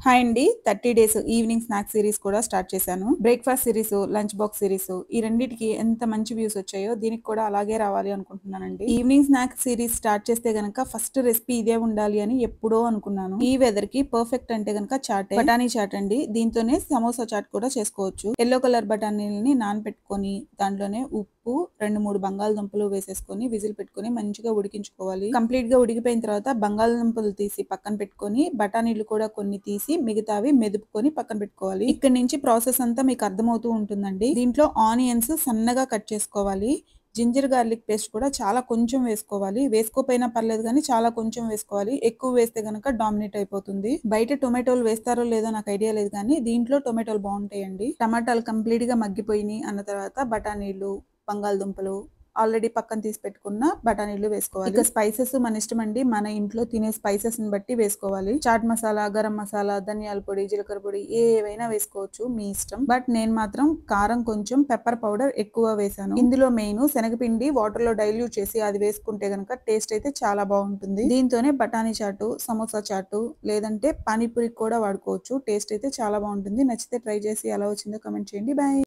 Hi అండి. 30 days evening snack series కూడా start చేశాను. Breakfast series, lunch box series ఈ రెండిటికి ఎంత మంచి వ్యూస్ వచ్చాయో దీనికి కూడా అలాగే రావాలి అనుకుంటున్నానండి. ఈవినింగ్ స్నాక్ సిరీస్ స్టార్ట్ చేస్తే గనక ఫస్ట్ రెసిపీ ఇదే ఉండాలి అని ఎప్పుడో అనుకున్నాను. ఈ వెదర్‌కి పర్ఫెక్ట్ అంటే గనక చాటే. బఠానీ చాట్ అండి. దీంతోనే సమోసా చాట్ కూడా చేసుకోవచ్చు. యెల్లో కలర్ బఠానీలని నానబెట్టుకొని దాంట్లోనే ఉప్పు, 2, 3 బంగాళదుంపలు వేసేసుకొని విజిల్ పెట్టుకొని మంచిగా ఉడికించుకోవాలి. కంప్లీట్‌గా ఉడికిపోయిన తర్వాత బంగాళదుంపలు తీసి పక్కన పెట్టుకొని బఠానీలు కూడా కొన్ని తీసి మిగతావి మెదుపుకొని పక్కన పెట్టుకోవాలి. ఇక్కడ నుంచి ప్రాసెస్ అంతా మీకు అర్థమవుతూ ఉంటుందండి. దీంట్లో ఆనియన్స్ సన్నగా కట్ చేసుకోవాలి. జింజర్ గార్లిక్ పేస్ట్ కూడా చాలా కొంచెం వేసుకోవాలి. వేసుకోపోయినా పర్లేదు కానీ చాలా కొంచెం వేసుకోవాలి. ఎక్కువ వేస్తే గనక డామినేట్ అయిపోతుంది. బయట టొమాటోలు వేస్తారో లేదో నాకు ఐడియా లేదు కానీ దీంట్లో టొమాటోలు బాగుంటాయండి. టమాటాలు కంప్లీట్ గా మగ్గిపోయినాయి అన్న తర్వాత బఠానీలు, బంగాళదుంపలు ఆల్రెడీ పక్కన తీసి పెట్టుకున్న బఠానీలు వేసుకోవాలి. ఇక స్పైసెస్ మన ఇష్టం అండి. మన ఇంట్లో తినే స్పైసెస్ ని బట్టి వేసుకోవాలి. చాట్ మసాలా, గరం మసాలా, ధనియాల పొడి, జీలకర్ర పొడి ఏవైనా వేసుకోవచ్చు మీ ఇష్టం. బట్ నేను మాత్రం కారం కొంచెం, పెప్పర్ పౌడర్ ఎక్కువ వేసాను. ఇందులో మెయిన్ శనగపిండి వాటర్ లో డైల్యూట్ చేసి అది వేసుకుంటే గనక టేస్ట్ అయితే చాలా బాగుంటుంది. దీంతోనే బఠానీ చాటు, సమోసా చాటు లేదంటే పానీపూరి కూడా వాడుకోవచ్చు. టేస్ట్ అయితే చాలా బాగుంటుంది. నచ్చితే ట్రై చేసి ఎలా వచ్చిందో కామెంట్ చేయండి. బాయ్.